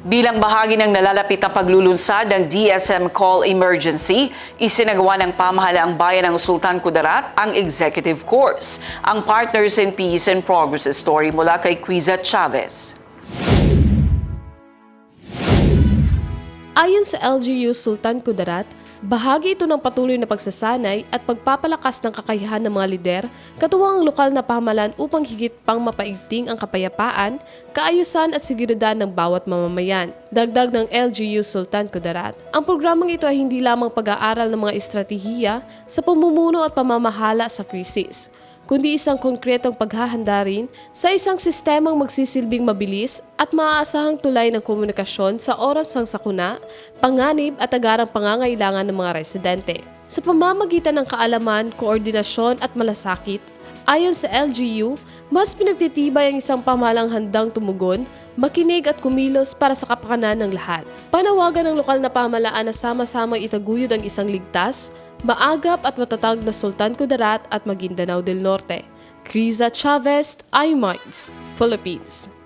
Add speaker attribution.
Speaker 1: Bilang bahagi ng nalalapit na paglulunsad ng DSM Call Emergency, isinagawa ng pamahalaang bayan ng Sultan Kudarat ang executive course. Ang Partners in Peace and Progress story mula kay Criza Chavez.
Speaker 2: Ayon sa LGU Sultan Kudarat, bahagi ito ng patuloy na pagsasanay at pagpapalakas ng kakayahan ng mga lider, katuwang ang lokal na pamahalaan upang higit pang mapaigting ang kapayapaan, kaayusan at seguridad ng bawat mamamayan. Dagdag ng LGU Sultan Kudarat, ang programang ito ay hindi lamang pag-aaral ng mga estratehiya sa pamumuno at pamamahala sa krisis, kundi isang konkretong paghahanda rin sa isang sistemang magsisilbing mabilis at maaasahang tulay ng komunikasyon sa oras ng sakuna, panganib at agarang pangangailangan ng mga residente. Sa pamamagitan ng kaalaman, koordinasyon at malasakit, ayon sa LGU, mas pinagtitibay ang isang pamahalang handang tumugon, makinig at kumilos para sa kapakanan ng lahat. Panawagan ng lokal na pamahalaan na sama-samang itaguyod ang isang ligtas, maagap at matatag na Sultan Kudarat at Maguindanao del Norte. Criza Chavez, iMinds, Philippines.